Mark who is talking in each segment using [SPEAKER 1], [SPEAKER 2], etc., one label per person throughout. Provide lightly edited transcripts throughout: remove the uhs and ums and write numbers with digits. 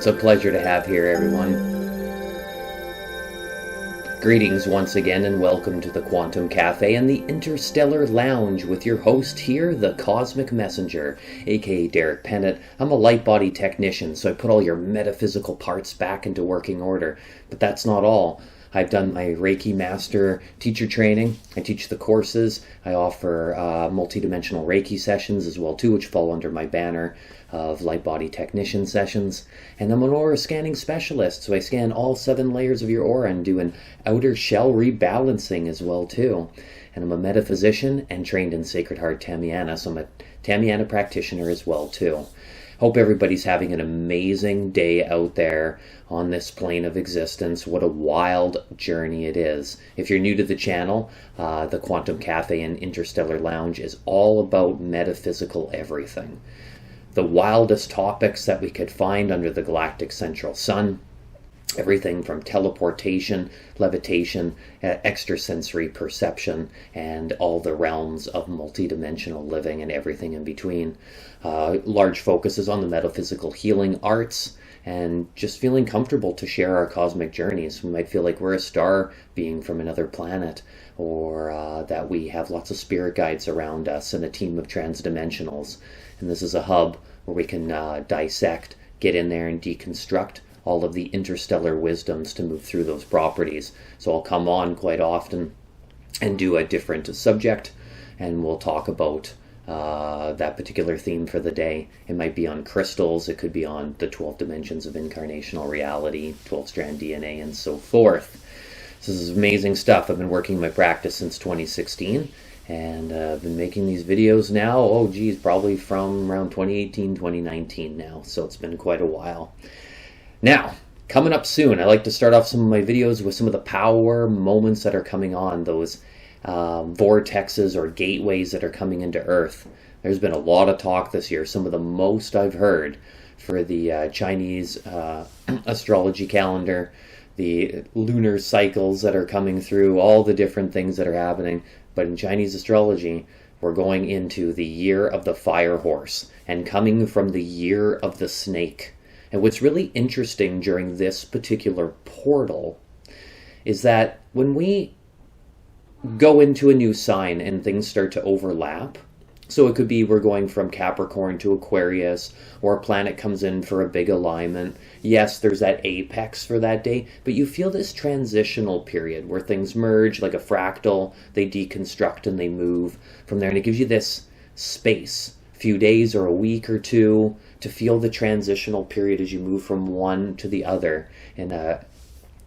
[SPEAKER 1] It's a pleasure to have here, everyone. Greetings once again and welcome to the Quantum Cafe and the Interstellar Lounge with your host here, the Cosmic Messenger, aka Derek Pennant. I'm a light body technician, so I put all your metaphysical parts back into working order. But that's not all. I've done my Reiki Master teacher training. I teach the courses. I offer multidimensional Reiki sessions as well too, which fall under my banner of light body technician sessions. And I'm an aura scanning specialist, so I scan all 7 layers of your aura and do an outer shell rebalancing as well too. And I'm a metaphysician and trained in Sacred Heart Tamiana, so I'm a Tamiana practitioner as well too. Hope everybody's having an amazing day out there on this plane of existence. What a wild journey it is. If you're new to the channel, the Quantum Cafe and Interstellar Lounge is all about metaphysical everything. The wildest topics that we could find under the galactic central sun. Everything from teleportation, levitation, extrasensory perception, and all the realms of multidimensional living and everything in between. Large focuses on the metaphysical healing arts and just feeling comfortable to share our cosmic journeys. We might feel like we're a star being from another planet, or that we have lots of spirit guides around us and a team of transdimensionals. And this is a hub where we can dissect, get in there and deconstruct all of the interstellar wisdoms to move through those properties. So I'll come on quite often and do a different subject, and we'll talk about that particular theme for the day. It might be on crystals, it could be on the 12 dimensions of incarnational reality, 12-strand DNA, and so forth. So this is amazing stuff. I've been working my practice since 2016, and I've been making these videos now, probably from around 2018, 2019 now, so it's been quite a while. Now, coming up soon, I like to start off some of my videos with some of the power moments that are coming on, those vortexes or gateways that are coming into Earth. There's been a lot of talk this year, some of the most I've heard for the Chinese astrology calendar, the lunar cycles that are coming through, all the different things that are happening. But in Chinese astrology, we're going into the year of the fire horse and coming from the year of the snake. And what's really interesting during this particular portal is that when we go into a new sign and things start to overlap, so it could be we're going from Capricorn to Aquarius, or a planet comes in for a big alignment. Yes, there's that apex for that day, but you feel this transitional period where things merge like a fractal, they deconstruct and they move from there, and it gives you this space, a few days or a week or two, to feel the transitional period as you move from one to the other. And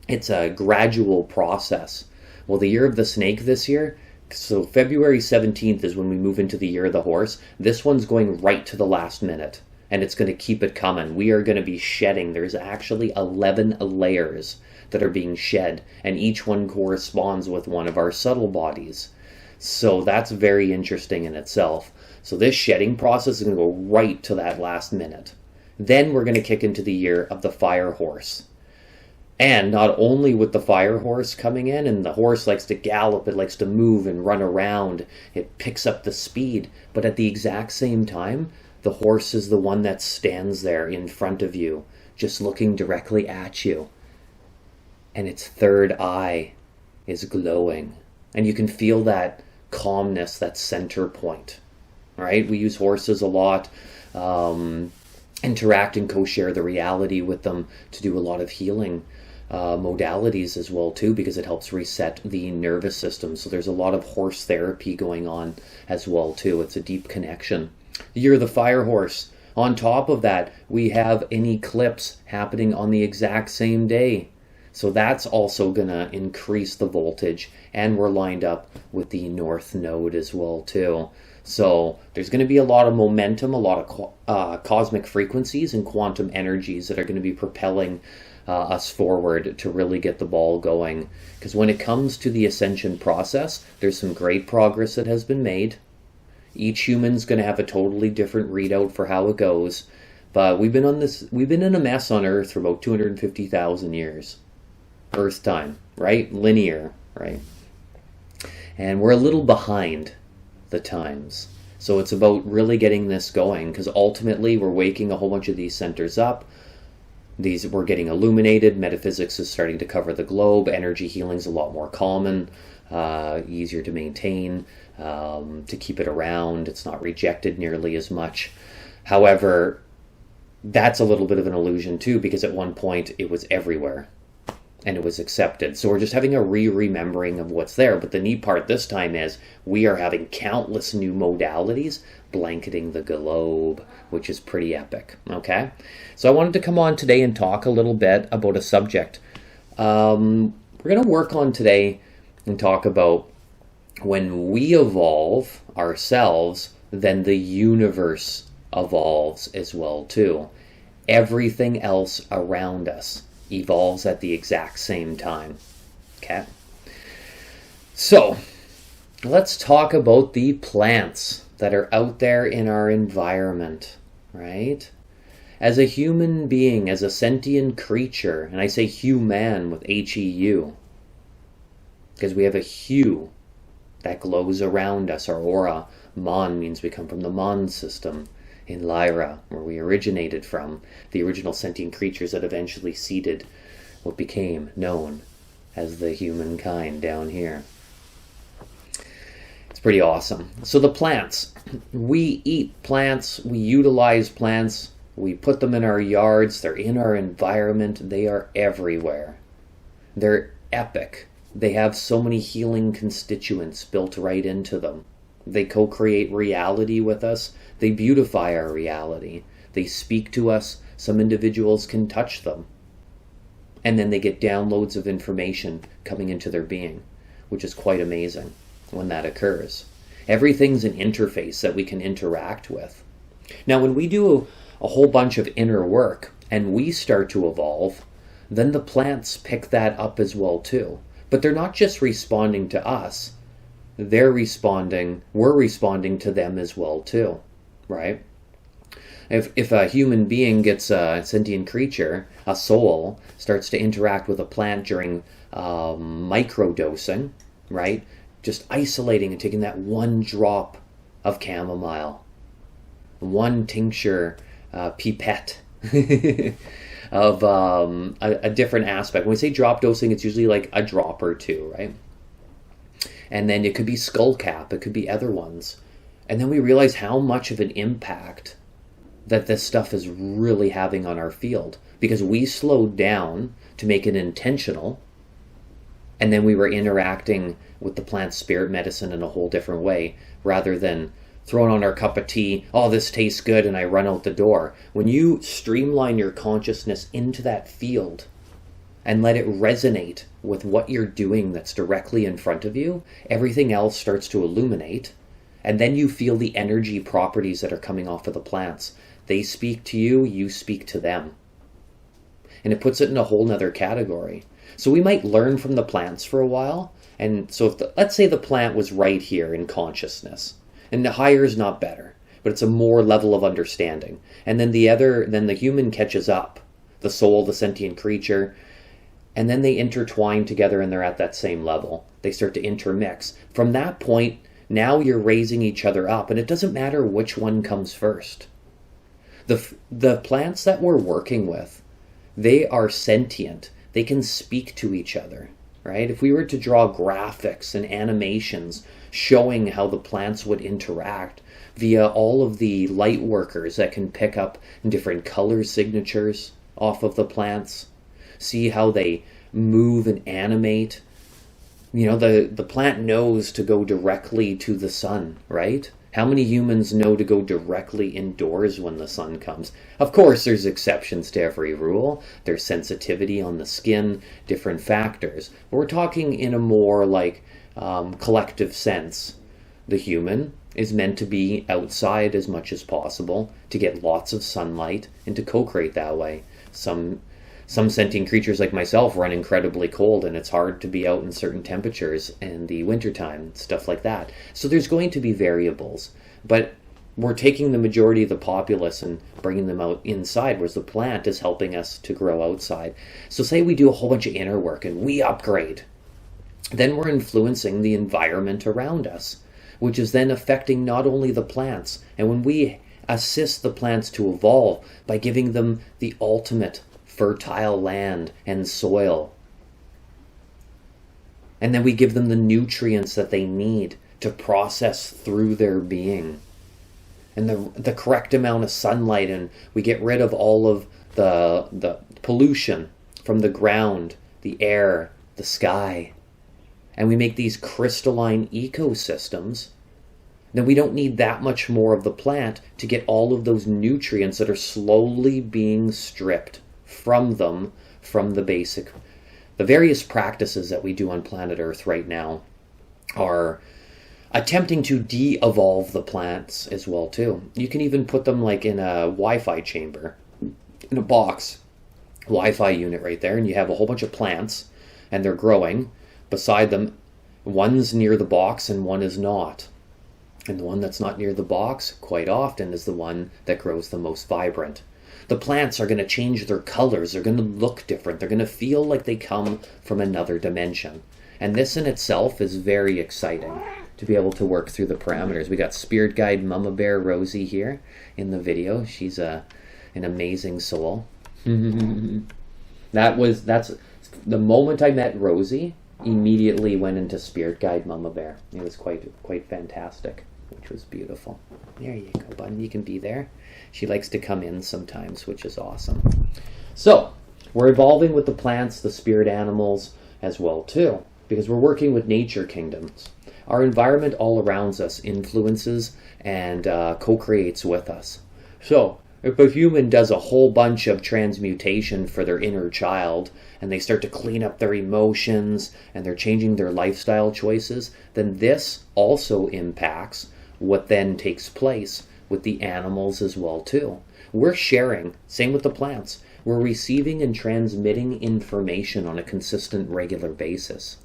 [SPEAKER 1] it's a gradual process. Well, the year of the snake this year, so February 17th is when we move into the year of the horse. This one's going right to the last minute, and it's going to keep it coming. We are going to be shedding. There's actually 11 layers that are being shed, and each one corresponds with one of our subtle bodies. So that's very interesting in itself. So this shedding process is going to go right to that last minute. Then we're going to kick into the year of the fire horse. And not only with the fire horse coming in, and the horse likes to gallop, it likes to move and run around, it picks up the speed, but at the exact same time, the horse is the one that stands there in front of you, just looking directly at you. And its third eye is glowing. And you can feel that calmness, that center point. Right? We use horses a lot, interact and co-share the reality with them to do a lot of healing modalities as well too, because it helps reset the nervous system. So there's a lot of horse therapy going on as well too. It's a deep connection. You're the fire horse. On top of that, we have an eclipse happening on the exact same day. So that's also going to increase the voltage, and we're lined up with the North Node as well too. So there's going to be a lot of momentum, a lot of cosmic frequencies and quantum energies that are going to be propelling us forward to really get the ball going. Because when it comes to the ascension process, there's some great progress that has been made. Each human's going to have a totally different readout for how it goes. But we've been in a mess on Earth for about 250,000 years. Earth time, right? Linear, right? And we're a little behind the times. So it's about really getting this going, because ultimately we're waking a whole bunch of these centers up. These were getting illuminated. Metaphysics is starting to cover the globe. Energy healing is a lot more common, easier to maintain, to keep it around. It's not rejected nearly as much. However, that's a little bit of an illusion too, because at one point it was everywhere and it was accepted. So we're just having a remembering of what's there. But the neat part this time is we are having countless new modalities blanketing the globe, which is pretty epic. Okay, so I wanted to come on today and talk a little bit about a subject. We're going to work on today and talk about when we evolve ourselves, then the universe evolves as well too. Everything else around us evolves at the exact same time. Okay, so let's talk about the plants that are out there in our environment, right? As a human being, as a sentient creature, and I say human with H-E-U, because we have a hue that glows around us, our aura. Mon means we come from the Mon system in Lyra, where we originated from, the original sentient creatures that eventually seeded what became known as the humankind down here. It's pretty awesome. So the plants, we eat plants, we utilize plants, we put them in our yards, they're in our environment, they are everywhere. They're epic. They have so many healing constituents built right into them. They co-create reality with us. They beautify our reality. They speak to us. Some individuals can touch them. And then they get downloads of information coming into their being, which is quite amazing when that occurs. Everything's an interface that we can interact with. Now, when we do a whole bunch of inner work and we start to evolve, then the plants pick that up as well too. But they're not just responding to us. We're responding to them as well too, right? If a human being gets a sentient creature, a soul, starts to interact with a plant during microdosing, right? Just isolating and taking that one drop of chamomile, one tincture pipette of a different aspect. When we say drop dosing, it's usually like a drop or two, right? And then it could be skullcap, it could be other ones. And then we realize how much of an impact that this stuff is really having on our field, because we slowed down to make it intentional, and then we were interacting with the plant spirit medicine in a whole different way, rather than throwing on our cup of tea, oh, this tastes good, and I run out the door. When you streamline your consciousness into that field and let it resonate with what you're doing that's directly in front of you, everything else starts to illuminate, and then you feel the energy properties that are coming off of the plants. They speak to you, you speak to them. And it puts it in a whole nother category. So we might learn from the plants for a while, and so let's say the plant was right here in consciousness, and the higher is not better, but it's a more level of understanding. And then the human catches up, the soul, the sentient creature, and then they intertwine together and they're at that same level. They start to intermix. From that point, now you're raising each other up, and it doesn't matter which one comes first. The plants that we're working with, they are sentient. They can speak to each other, right? If we were to draw graphics and animations showing how the plants would interact via all of the light workers that can pick up different color signatures off of the plants, see how they move and animate. You know, the plant knows to go directly to the sun, right? How many humans know to go directly indoors when the sun comes? Of course, there's exceptions to every rule. There's sensitivity on the skin, different factors. But we're talking in a more like collective sense. The human is meant to be outside as much as possible to get lots of sunlight and to co-create that way. Some sentient creatures like myself run incredibly cold, and it's hard to be out in certain temperatures in the wintertime, stuff like that. So there's going to be variables, but we're taking the majority of the populace and bringing them out inside, whereas the plant is helping us to grow outside. So say we do a whole bunch of inner work and we upgrade. Then we're influencing the environment around us, which is then affecting not only the plants. And when we assist the plants to evolve by giving them the ultimate fertile land and soil. And then we give them the nutrients that they need to process through their being. And the correct amount of sunlight, and we get rid of all of the pollution from the ground, the air, the sky. And we make these crystalline ecosystems. Then we don't need that much more of the plant to get all of those nutrients that are slowly being stripped from them, from the basic. The various practices that we do on planet Earth right now are attempting to de-evolve the plants as well too. You can even put them like in a Wi-Fi chamber, in a box, Wi-Fi unit right there, and you have a whole bunch of plants, and they're growing. Beside them, one's near the box and one is not. And the one that's not near the box, quite often, is the one that grows the most vibrant. The plants are going to change their colors. They're going to look different. They're going to feel like they come from another dimension. And this in itself is very exciting to be able to work through the parameters. We got Spirit Guide Mama Bear Rosie here in the video. She's an amazing soul. That's the moment I met Rosie, immediately went into Spirit Guide Mama Bear. It was quite fantastic, which was beautiful. There you go, bud. You can be there. She likes to come in sometimes, which is awesome. So we're evolving with the plants, the spirit animals as well too, because we're working with nature kingdoms. Our environment all around us influences and co-creates with us. So if a human does a whole bunch of transmutation for their inner child, and they start to clean up their emotions, and they're changing their lifestyle choices, then this also impacts what then takes place with the animals as well too. We're sharing, same with the plants. We're receiving and transmitting information on a consistent, regular basis.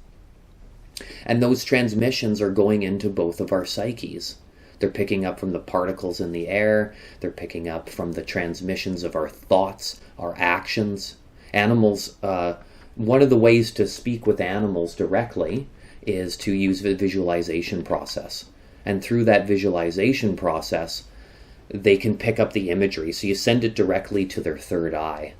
[SPEAKER 1] And those transmissions are going into both of our psyches. They're picking up from the particles in the air. They're picking up from the transmissions of our thoughts, our actions. Animals, one of the ways to speak with animals directly is to use the visualization process. And through that visualization process, they can pick up the imagery. So you send it directly to their third eye.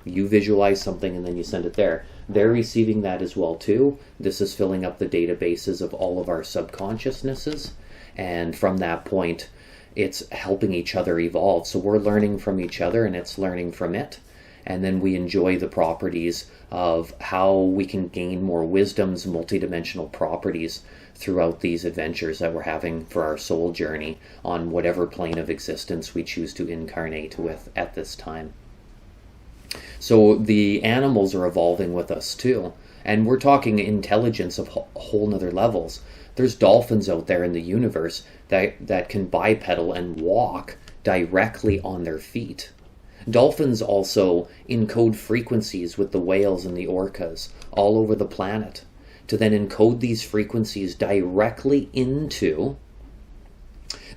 [SPEAKER 1] You visualize something and then you send it there. They're receiving that as well too. This is filling up the databases of all of our subconsciousnesses. And from that point, it's helping each other evolve. So we're learning from each other and it's learning from it. And then we enjoy the properties of how we can gain more wisdoms, multidimensional properties throughout these adventures that we're having for our soul journey on whatever plane of existence we choose to incarnate with at this time. So the animals are evolving with us too. And we're talking intelligence of whole nother levels. There's dolphins out there in the universe that can bipedal and walk directly on their feet. Dolphins also encode frequencies with the whales and the orcas all over the planet to then encode these frequencies directly into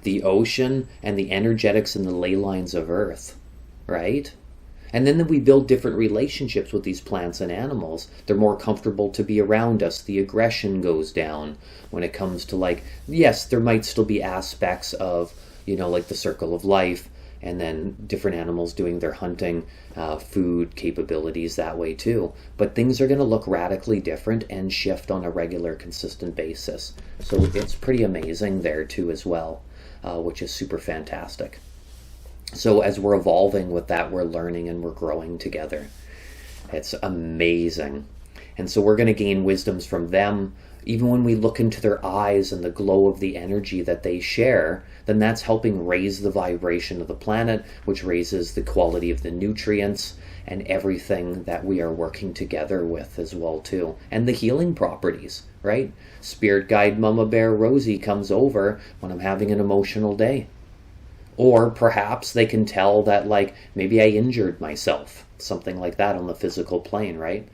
[SPEAKER 1] the ocean and the energetics and the ley lines of Earth, right? And then we build different relationships with these plants and animals. They're more comfortable to be around us. The aggression goes down when it comes to, like, yes, there might still be aspects of, like the circle of life, and then different animals doing their hunting, food capabilities that way too. But things are going to look radically different and shift on a regular, consistent basis. So it's pretty amazing there too as well, which is super fantastic. So as we're evolving with that, we're learning and we're growing together. It's amazing. And so we're going to gain wisdoms from them. Even when we look into their eyes and the glow of the energy that they share, then that's helping raise the vibration of the planet, which raises the quality of the nutrients and everything that we are working together with as well too. And the healing properties, right? Spirit Guide Mama Bear Rosie comes over when I'm having an emotional day. Or perhaps they can tell that, like, maybe I injured myself, something like that on the physical plane, right?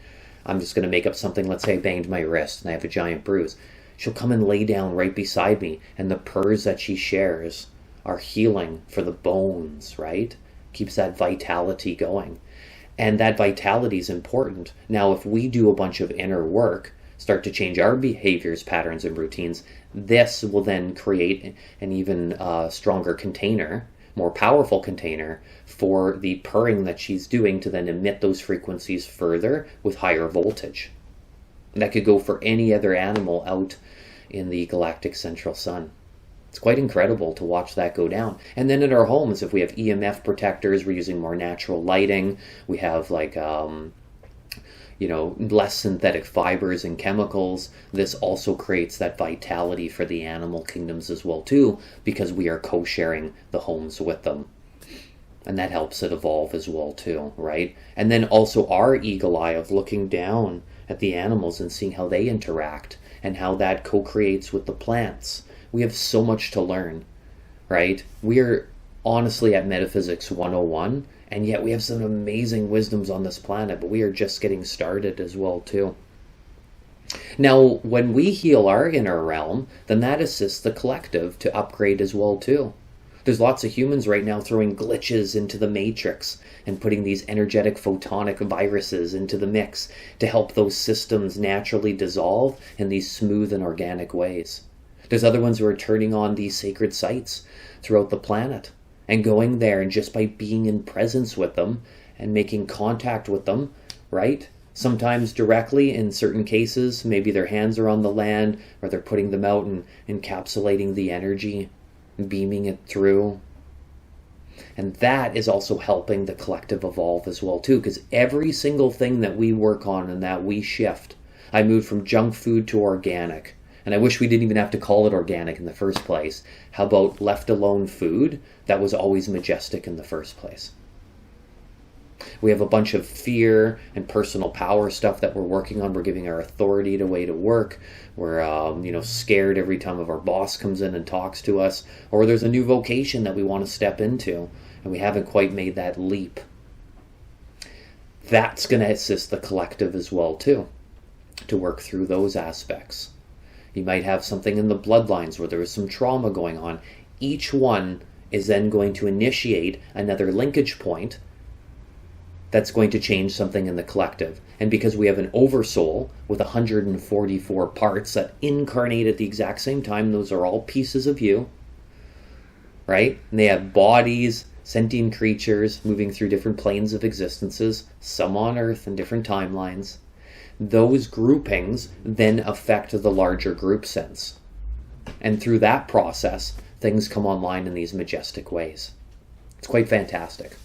[SPEAKER 1] I'm just going to make up something. Let's say I banged my wrist and I have a giant bruise. She'll come and lay down right beside me, and the purrs that she shares are healing for the bones, right? Keeps that vitality going. And that vitality is important. Now, if we do a bunch of inner work, start to change our behaviors, patterns, and routines, this will then create an even stronger container more powerful container for the purring that she's doing to then emit those frequencies further with higher voltage. And that could go for any other animal out in the galactic central sun. It's quite incredible to watch that go down. And then in our homes, if we have EMF protectors, we're using more natural lighting. We have like, less synthetic fibers and chemicals. This also creates that vitality for the animal kingdoms as well too, because we are co-sharing the homes with them. And that helps it evolve as well too, right? And then also our eagle eye of looking down at the animals and seeing how they interact and how that co-creates with the plants. We have so much to learn, right? We are honestly at Metaphysics 101, and yet we have some amazing wisdoms on this planet, but we are just getting started as well too. Now, when we heal our inner realm, then that assists the collective to upgrade as well too. There's lots of humans right now throwing glitches into the matrix and putting these energetic photonic viruses into the mix to help those systems naturally dissolve in these smooth and organic ways. There's other ones who are turning on these sacred sites throughout the planet and going there, and just by being in presence with them and making contact with them, right? Sometimes directly, in certain cases, maybe their hands are on the land, or they're putting them out and encapsulating the energy, beaming it through. And that is also helping the collective evolve as well too, because every single thing that we work on and that we shift, I moved from junk food to organic. And I wish we didn't even have to call it organic in the first place. How about left alone food that was always majestic in the first place? We have a bunch of fear and personal power stuff that we're working on. We're giving our authority a way to work. We're scared every time our boss comes in and talks to us. Or there's a new vocation that we want to step into, and we haven't quite made that leap. That's going to assist the collective as well too, to work through those aspects. You might have something in the bloodlines where there is some trauma going on. Each one is then going to initiate another linkage point that's going to change something in the collective. And because we have an oversoul with 144 parts that incarnate at the exact same time, those are all pieces of you, right? And they have bodies, sentient creatures moving through different planes of existences, some on Earth and different timelines. Those groupings then affect the larger group sense. And through that process, things come online in these majestic ways. It's quite fantastic.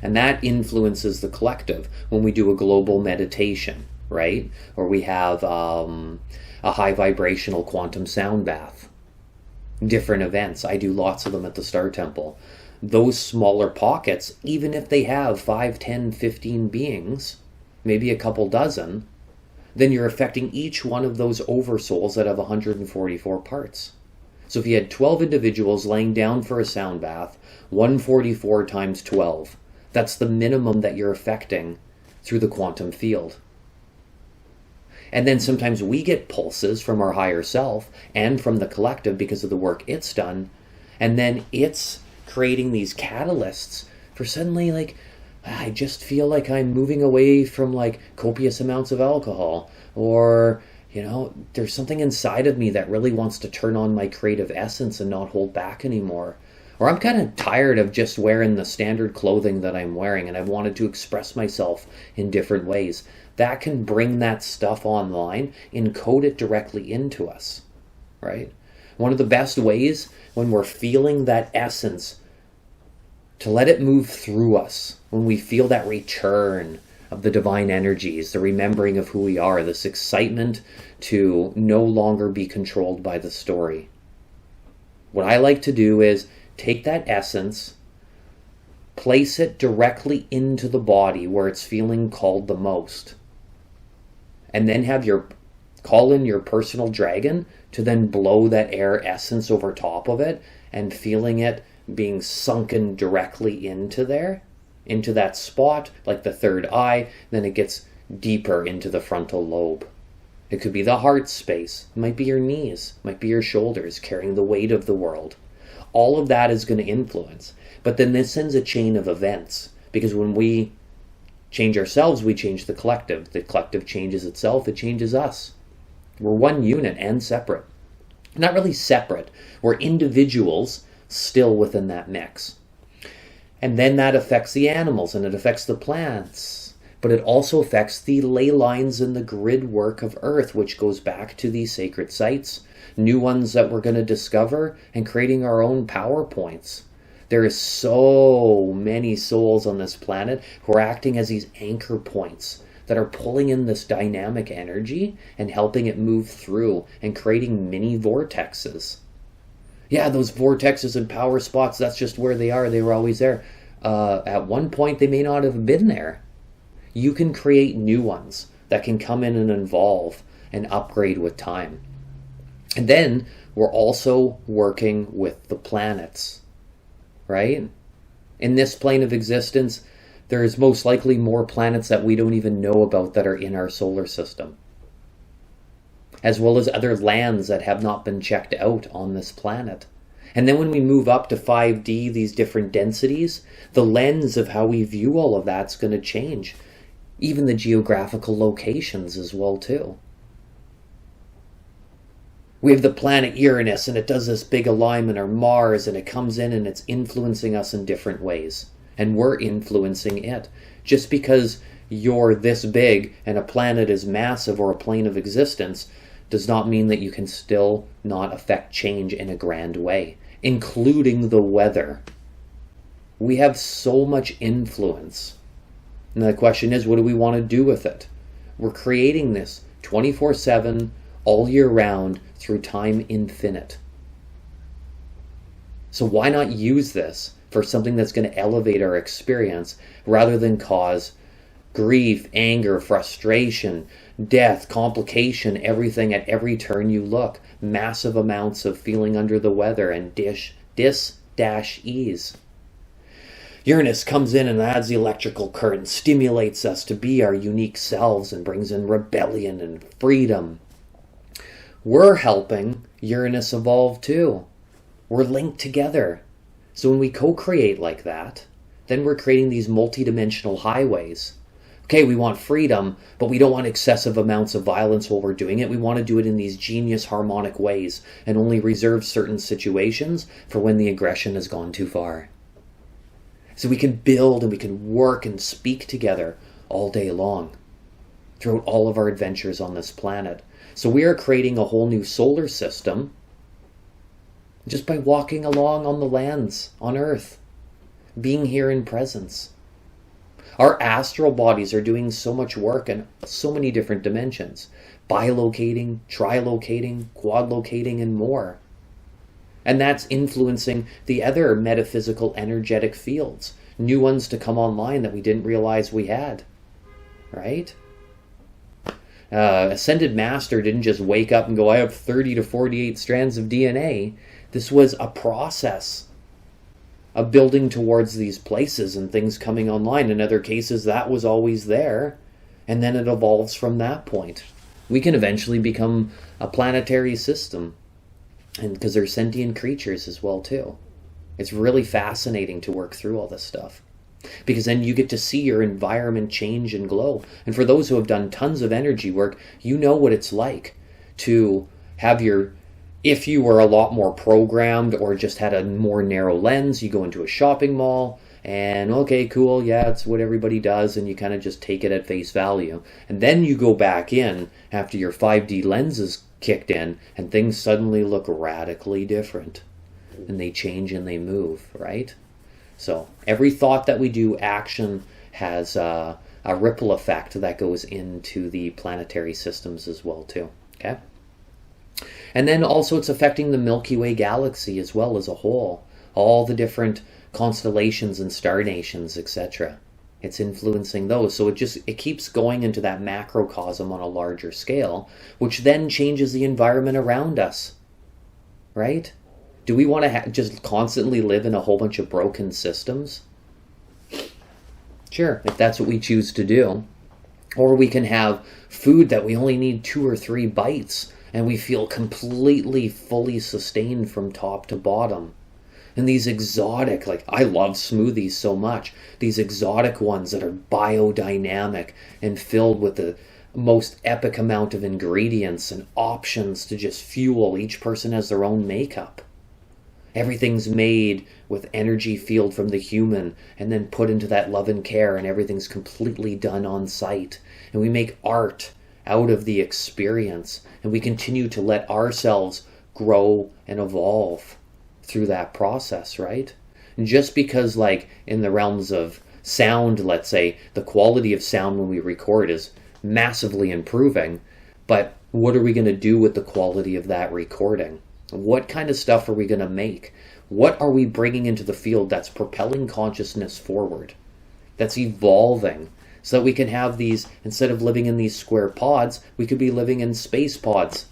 [SPEAKER 1] And that influences the collective when we do a global meditation, right? Or we have a high vibrational quantum sound bath. Different events. I do lots of them at the Star Temple. Those smaller pockets, even if they have 5, 10, 15 beings, maybe a couple dozen, then you're affecting each one of those oversouls that have 144 parts. So if you had 12 individuals laying down for a sound bath, 144 times 12, that's the minimum that you're affecting through the quantum field. And then sometimes we get pulses from our higher self and from the collective because of the work it's done, and then it's creating these catalysts for suddenly I just feel like I'm moving away from copious amounts of alcohol, or there's something inside of me that really wants to turn on my creative essence and not hold back anymore. Or I'm kind of tired of just wearing the standard clothing that I'm wearing, and I've wanted to express myself in different ways. That can bring that stuff online, encode it directly into us, right? One of the best ways when we're feeling that essence, to let it move through us, when we feel that return of the divine energies, the remembering of who we are, this excitement to no longer be controlled by the story. What I like to do is take that essence, place it directly into the body where it's feeling called the most, and then call in your personal dragon to then blow that air essence over top of it, and feeling it being sunken directly into that spot, like the third eye. Then it gets deeper into the frontal lobe. It could be the heart space. It might be your knees. It might be your shoulders carrying the weight of the world. All of that is going to influence. But then this sends a chain of events, because when we change ourselves, we change the collective. The collective changes itself. It changes us. We're one unit and separate. Not really separate. We're individuals still within that mix. And then that affects the animals and it affects the plants. But it also affects the ley lines and the grid work of Earth, which goes back to these sacred sites, new ones that we're going to discover, and creating our own PowerPoints. There is so many souls on this planet who are acting as these anchor points that are pulling in this dynamic energy and helping it move through and creating mini vortexes. Yeah, those vortexes and power spots, that's just where they are. They were always there. At one point, they may not have been there. You can create new ones that can come in and evolve and upgrade with time. And then we're also working with the planets, right? In this plane of existence, there's most likely more planets that we don't even know about that are in our solar system, as well as other lands that have not been checked out on this planet. And then when we move up to 5D, these different densities, the lens of how we view all of that's going to change. Even the geographical locations as well too. We have the planet Uranus and it does this big alignment, or Mars, and it comes in and it's influencing us in different ways. And we're influencing it. Just because you're this big and a planet is massive or a plane of existence does not mean that you can still not affect change in a grand way, including the weather. We have so much influence. And the question is, what do we want to do with it? We're creating this 24/7, all year round, through time infinite. So why not use this for something that's going to elevate our experience rather than cause grief, anger, frustration, death, complication, everything at every turn you look, massive amounts of feeling under the weather and dis-ease. Uranus comes in and adds the electrical current, stimulates us to be our unique selves and brings in rebellion and freedom. We're helping Uranus evolve too. We're linked together. So when we co-create like that, then we're creating these multidimensional highways. Okay, we want freedom, but we don't want excessive amounts of violence while we're doing it. We want to do it in these genius harmonic ways and only reserve certain situations for when the aggression has gone too far. So we can build and we can work and speak together all day long throughout all of our adventures on this planet. So we are creating a whole new solar system just by walking along on the lands on Earth, being here in presence. Our astral bodies are doing so much work in so many different dimensions, bilocating, trilocating, quadlocating, and more. And that's influencing the other metaphysical energetic fields, new ones to come online that we didn't realize we had, right? Ascended Master didn't just wake up and go, I have 30 to 48 strands of DNA. This was a process of building towards these places and things coming online. In other cases, that was always there, and then it evolves from that point. We can eventually become a planetary system, and because they're sentient creatures as well too. It's really fascinating to work through all this stuff, because then you get to see your environment change and glow. And for those who have done tons of energy work, you know what it's like to have your, if you were a lot more programmed or just had a more narrow lens, you go into a shopping mall and okay, cool, yeah, it's what everybody does, and you kind of just take it at face value. And then you go back in after your 5D lenses kicked in and things suddenly look radically different and they change and they move, right? So every thought that we do, action has a ripple effect that goes into the planetary systems as well too, okay? And then also it's affecting the Milky Way galaxy as well as a whole, all the different constellations and star nations, etc. It's influencing those. So it keeps going into that macrocosm on a larger scale, which then changes the environment around us, right? Do we want to just constantly live in a whole bunch of broken systems? Sure, if that's what we choose to do. Or we can have food that we only need 2 or 3 bites and we feel completely fully sustained from top to bottom. And these exotic, like I love smoothies so much, these exotic ones that are biodynamic and filled with the most epic amount of ingredients and options to just fuel. Each person has their own makeup. Everything's made with energy field from the human and then put into that love and care, and everything's completely done on site. And we make art out of the experience, and we continue to let ourselves grow and evolve through that process, right? And just because, like, in the realms of sound, let's say, the quality of sound when we record is massively improving, but what are we going to do with the quality of that recording? What kind of stuff are we going to make? What are we bringing into the field that's propelling consciousness forward, that's evolving, so that we can have these, instead of living in these square pods, we could be living in space pods.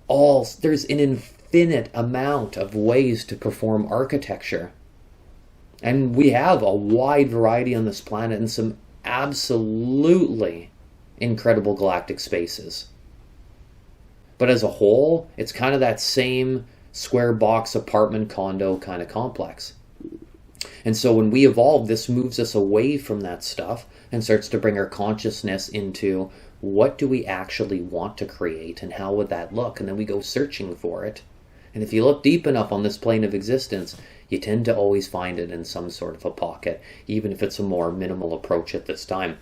[SPEAKER 1] There's an infinite amount of ways to perform architecture. And we have a wide variety on this planet and some absolutely incredible galactic spaces. But as a whole, it's kind of that same square box apartment condo kind of complex. And so when we evolve, this moves us away from that stuff and starts to bring our consciousness into what do we actually want to create and how would that look? And then we go searching for it. And if you look deep enough on this plane of existence, you tend to always find it in some sort of a pocket, even if it's a more minimal approach at this time.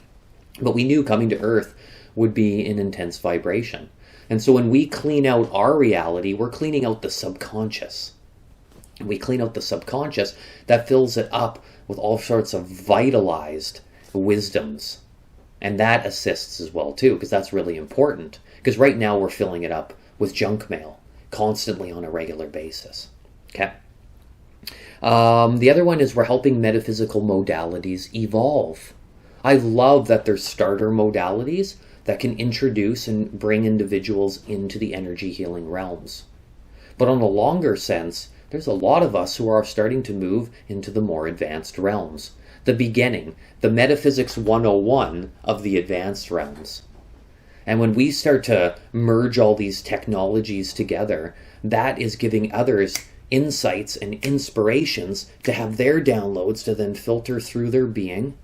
[SPEAKER 1] But we knew coming to Earth would be an intense vibration. And so when we clean out our reality, we're cleaning out the subconscious. We clean out the subconscious, that fills it up with all sorts of vitalized wisdoms. And that assists as well too, because that's really important. Because right now we're filling it up with junk mail constantly on a regular basis. Okay. The other one is we're helping metaphysical modalities evolve. I love that there's starter modalities that can introduce and bring individuals into the energy healing realms. But on a longer sense, there's a lot of us who are starting to move into the more advanced realms. The beginning, the metaphysics 101 of the advanced realms. And when we start to merge all these technologies together, that is giving others insights and inspirations to have their downloads to then filter through their being,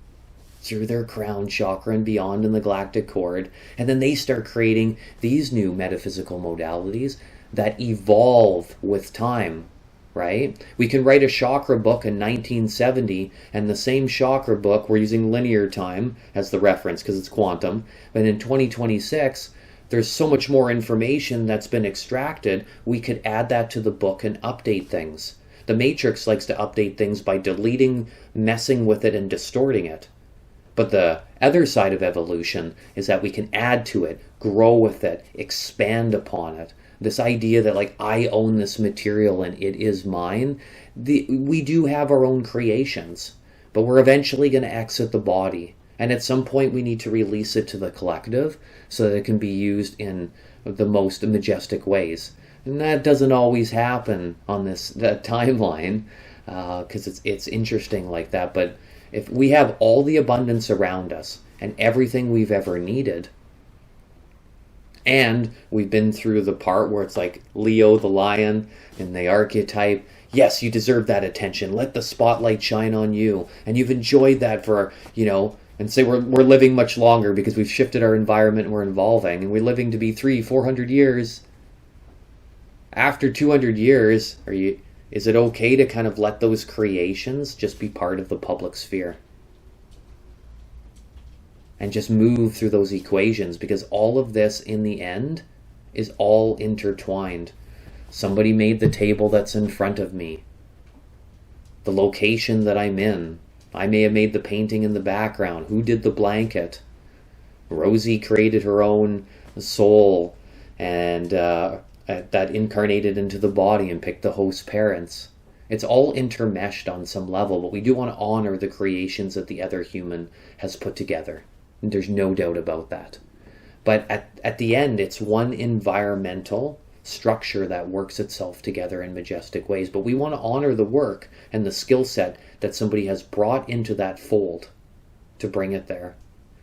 [SPEAKER 1] through their crown chakra and beyond in the galactic cord. And then they start creating these new metaphysical modalities that evolve with time. Right? We can write a chakra book in 1970, and the same chakra book, we're using linear time as the reference because it's quantum, but in 2026, there's so much more information that's been extracted, we could add that to the book and update things. The Matrix likes to update things by deleting, messing with it, and distorting it. But the other side of evolution is that we can add to it, grow with it, expand upon it. This idea that, like, I own this material and it is mine. We do have our own creations, but we're eventually going to exit the body. And at some point we need to release it to the collective so that it can be used in the most majestic ways. And that doesn't always happen on that timeline because it's interesting like that. But if we have all the abundance around us and everything we've ever needed, and we've been through the part where it's like Leo the lion and the archetype. Yes, you deserve that attention. Let the spotlight shine on you. And you've enjoyed that for, and say we're living much longer because we've shifted our environment and we're evolving. And we're living to be 300-400 years. After 200 years, is it okay to kind of let those creations just be part of the public sphere? And just move through those equations, because all of this in the end is all intertwined. Somebody made the table that's in front of me. The location that I'm in. I may have made the painting in the background. Who did the blanket? Rosie created her own soul and that incarnated into the body and picked the host parents. It's all intermeshed on some level, but we do want to honor the creations that the other human has put together. There's no doubt about that. But at the end, it's one environmental structure that works itself together in majestic ways. But we want to honor the work and the skill set that somebody has brought into that fold to bring it there.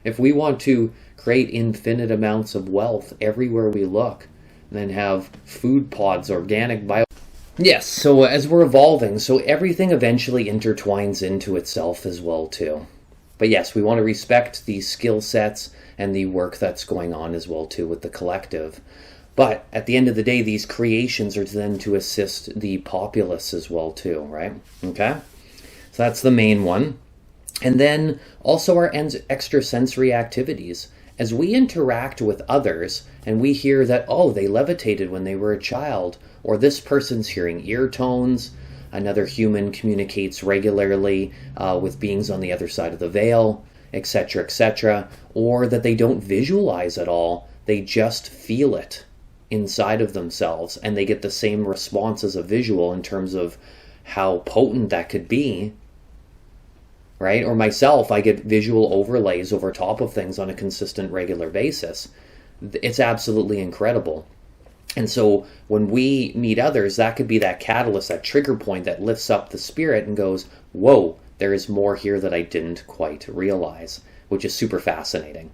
[SPEAKER 1] If we want to create infinite amounts of wealth everywhere we look, and then have food pods, organic bio... Yes, so as we're evolving, so everything eventually intertwines into itself as well too. But yes, we want to respect the skill sets and the work that's going on as well too with the collective. But at the end of the day, these creations are then to assist the populace as well too, right? Okay? So that's the main one. And then also our extrasensory activities. As we interact with others and we hear that, oh, they levitated when they were a child, or this person's hearing ear tones, another human communicates regularly with beings on the other side of the veil, etc., or that they don't visualize at all, they just feel it inside of themselves, and they get the same response as a visual in terms of how potent that could be, right? Or myself, I get visual overlays over top of things on a consistent, regular basis. It's absolutely incredible. And so when we meet others, that could be that catalyst, that trigger point that lifts up the spirit and goes, whoa, there is more here that I didn't quite realize, which is super fascinating.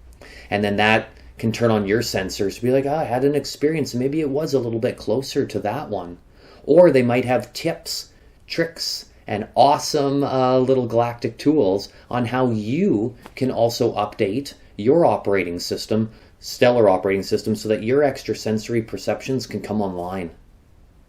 [SPEAKER 1] And then that can turn on your sensors to be like, I had an experience, maybe it was a little bit closer to that one. Or they might have tips, tricks, and awesome little galactic tools on how you can also update your operating system, stellar operating system, so that your extrasensory perceptions can come online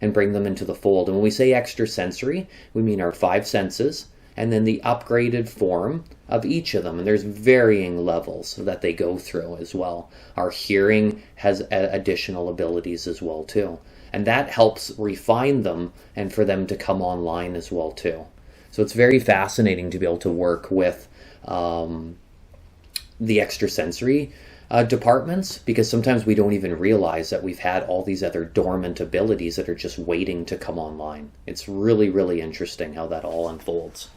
[SPEAKER 1] and bring them into the fold. And when we say extrasensory, we mean our 5 senses, and then the upgraded form of each of them. And there's varying levels that they go through as well. Our hearing has additional abilities as well too. And that helps refine them and for them to come online as well too. So it's very fascinating to be able to work with the extrasensory departments, because sometimes we don't even realize that we've had all these other dormant abilities that are just waiting to come online. It's really, really interesting how that all unfolds.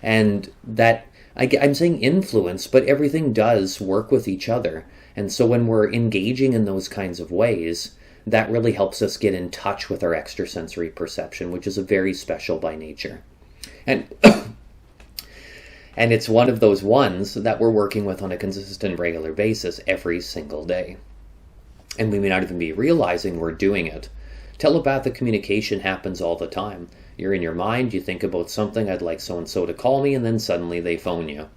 [SPEAKER 1] And that, I'm saying influence, but everything does work with each other. And so when we're engaging in those kinds of ways, that really helps us get in touch with our extrasensory perception, which is a very special by nature. And and it's one of those ones that we're working with on a consistent, regular basis every single day. And we may not even be realizing we're doing it. Telepathic communication happens all the time. You're in your mind, you think about something, I'd like so-and-so to call me, and then suddenly they phone you,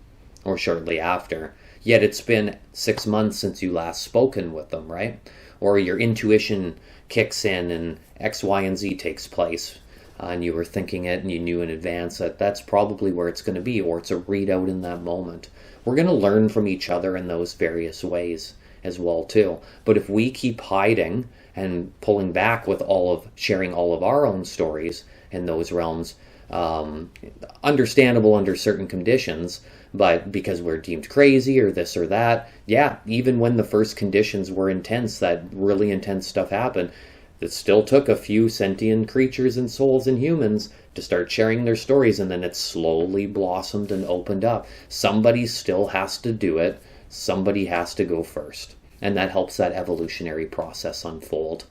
[SPEAKER 1] or shortly after. Yet it's been 6 months since you last spoken with them, right? Or your intuition kicks in and X, Y, and Z takes place. And you were thinking it and you knew in advance that that's probably where it's going to be, or it's a readout in that moment. We're going to learn from each other in those various ways as well too. But if we keep hiding and pulling back with sharing all of our own stories in those realms, understandable under certain conditions, but because we're deemed crazy or this or that, yeah, even when the first conditions were intense, that really intense stuff happened, it still took a few sentient creatures and souls and humans to start sharing their stories, and then it slowly blossomed and opened up. Somebody still has to do it. Somebody has to go first. And that helps that evolutionary process unfold.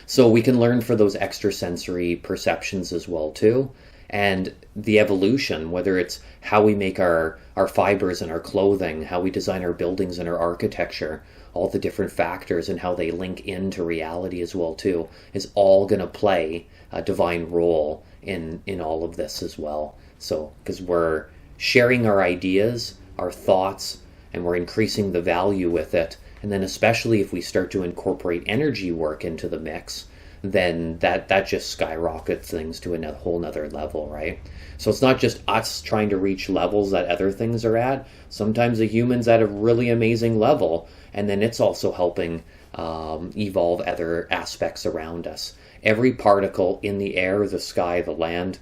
[SPEAKER 1] So we can learn for those extrasensory perceptions as well too. And the evolution, whether it's how we make our fibers and our clothing, how we design our buildings and our architecture, all the different factors and how they link into reality as well too, is all going to play a divine role in all of this as well. So, because we're sharing our ideas, our thoughts, and we're increasing the value with it. And then especially if we start to incorporate energy work into the mix, then that just skyrockets things to a whole nother level, right? So it's not just us trying to reach levels that other things are at. Sometimes the human's at a really amazing level, and then it's also helping evolve other aspects around us. Every particle in the air, the sky, the land,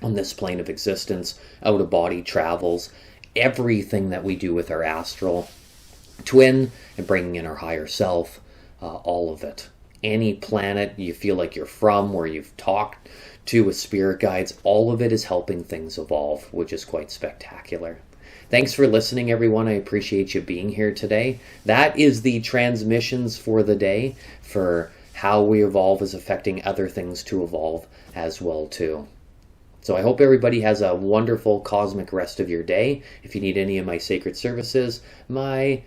[SPEAKER 1] on this plane of existence, out of body travels, everything that we do with our astral twin and bringing in our higher self, all of it. Any planet you feel like you're from, where you've talked to with spirit guides, all of it is helping things evolve, which is quite spectacular. Thanks for listening, everyone. I appreciate you being here today. That is the transmissions for the day, for how we evolve is affecting other things to evolve as well too. So I hope everybody has a wonderful cosmic rest of your day. If you need any of my sacred services, my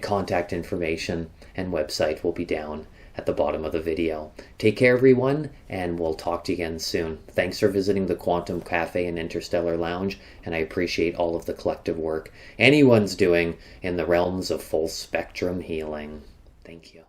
[SPEAKER 1] contact information and website will be down at the bottom of the video. Take care, everyone, and we'll talk to you again soon. Thanks for visiting the Quantum Cafe and Interstellar Lounge, and I appreciate all of the collective work anyone's doing in the realms of full spectrum healing. Thank you.